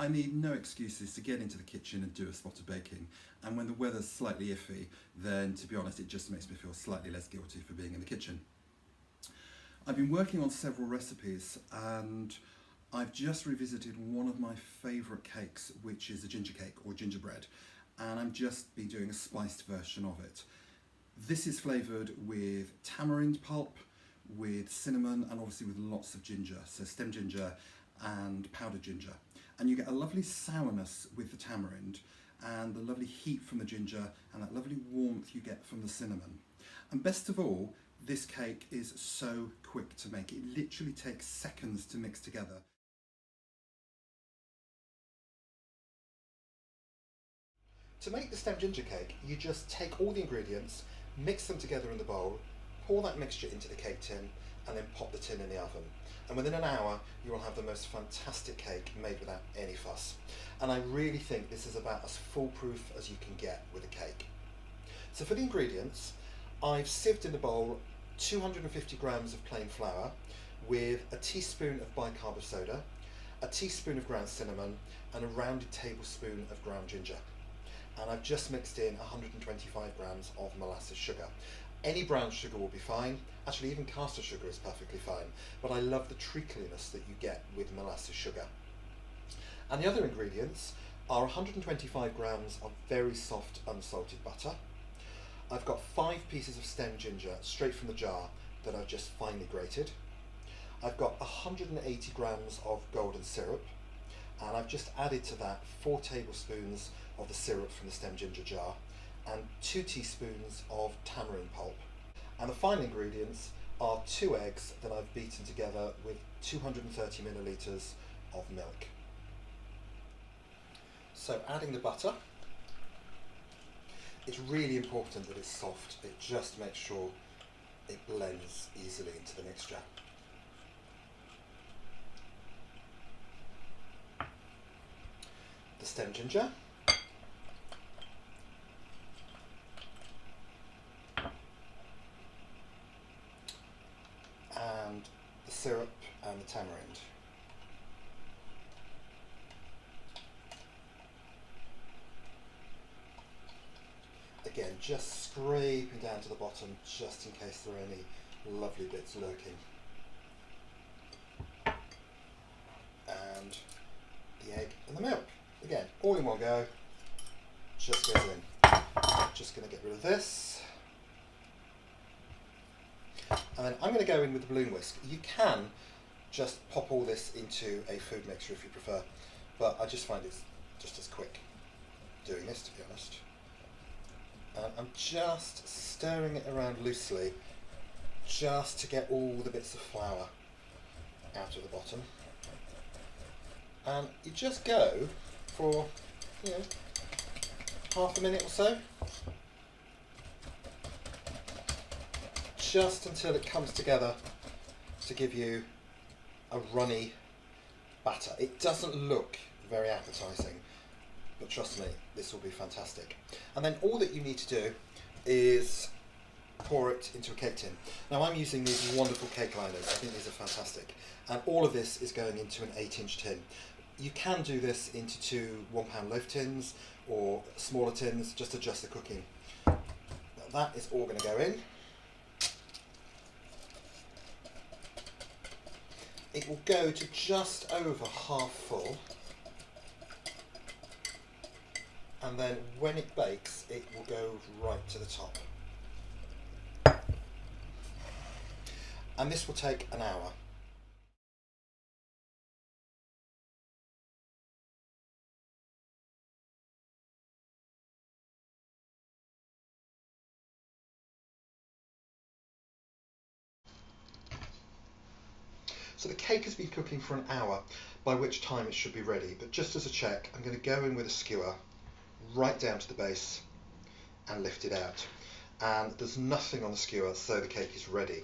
I need no excuses to get into the kitchen and do a spot of baking. And when the weather's slightly iffy, then to be honest, it just makes me feel slightly less guilty for being in the kitchen. I've been working on several recipes and I've just revisited one of my favourite cakes, which is a ginger cake or gingerbread, and I've just been doing a spiced version of it. This is flavoured with tamarind pulp, with cinnamon, and obviously with lots of ginger, so stem ginger and powdered ginger. And you get a lovely sourness with the tamarind and the lovely heat from the ginger and that lovely warmth you get from the cinnamon. And best of all, this cake is so quick to make. It literally takes seconds to mix together. To make the stem ginger cake, you just take all the ingredients, mix them together in the bowl, pour that mixture into the cake tin, and then pop the tin in the oven. And within an hour, you will have the most fantastic cake made without any fuss. And I really think this is about as foolproof as you can get with a cake. So for the ingredients, I've sieved in the bowl 250 grams of plain flour with a teaspoon of bicarb of soda, a teaspoon of ground cinnamon, and a rounded tablespoon of ground ginger. And I've just mixed in 125 grams of molasses sugar. Any brown sugar will be fine, actually even caster sugar is perfectly fine, but I love the treacliness that you get with molasses sugar. And the other ingredients are 125 grams of very soft unsalted butter. I've got 5 pieces of stem ginger straight from the jar that I've just finely grated. I've got 180 grams of golden syrup, and I've just added to that 4 tablespoons of the syrup from the stem ginger jar and 2 teaspoons of tamarind pulp. And the final ingredients are 2 eggs that I've beaten together with 230 millilitres of milk. So adding the butter, it's really important that it's soft. It just makes sure it blends easily into the mixture. The stem ginger, and the syrup and the tamarind. Again, just scraping down to the bottom just in case there are any lovely bits lurking. And the egg and the milk. Again, all in one go, just goes in. Just going to get rid of this. And then I'm going to go in with the balloon whisk. You can just pop all this into a food mixer if you prefer, but I just find it's just as quick doing this, to be honest. And I'm just stirring it around loosely just to get all the bits of flour out of the bottom. And you just go for, half a minute or so, just until it comes together to give you a runny batter. It doesn't look very appetizing, but trust me, this will be fantastic. And then all that you need to do is pour it into a cake tin. Now I'm using these wonderful cake liners. I think these are fantastic. And all of this is going into an 8-inch tin. You can do this into 2 1-pound loaf tins or smaller tins, just adjust the cooking. That is all going to go in. It will go to just over half full, and then when it bakes it will go right to the top. And this will take an hour. So the cake has been cooking for an hour, by which time it should be ready, but just as a check, I'm going to go in with a skewer right down to the base and lift it out. And there's nothing on the skewer, so the cake is ready.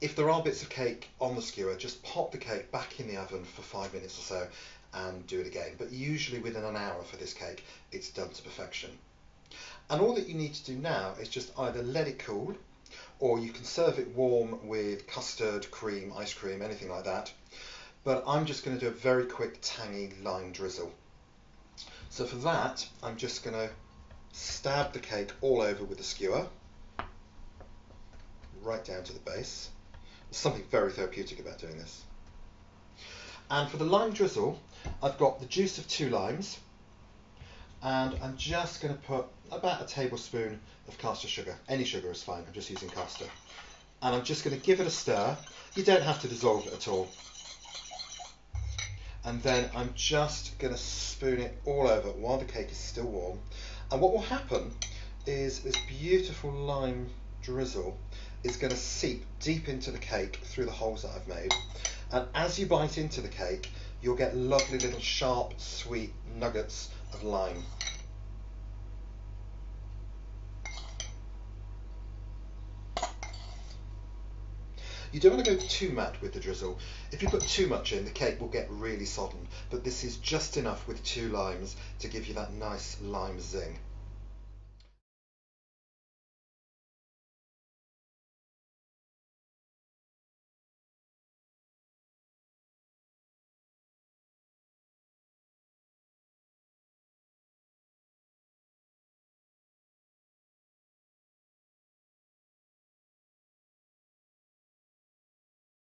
If there are bits of cake on the skewer, just pop the cake back in the oven for 5 minutes or so and do it again. But usually within an hour for this cake, it's done to perfection. And all that you need to do now is just either let it cool, or you can serve it warm with custard, cream, ice cream, anything like that. But I'm just going to do a very quick tangy lime drizzle. So for that, I'm just going to stab the cake all over with a skewer, right down to the base. There's something very therapeutic about doing this. And for the lime drizzle, I've got the juice of 2 limes, and I'm just going to put about a tablespoon of caster sugar. Any sugar is fine, I'm just using caster. And I'm just going to give it a stir. You don't have to dissolve it at all. And then I'm just going to spoon it all over while the cake is still warm. And what will happen is this beautiful lime drizzle is going to seep deep into the cake through the holes that I've made. And as you bite into the cake, you'll get lovely little sharp, sweet nuggets of lime. You don't want to go too mad with the drizzle. If you put too much in, the cake will get really sodden, but this is just enough with 2 limes to give you that nice lime zing.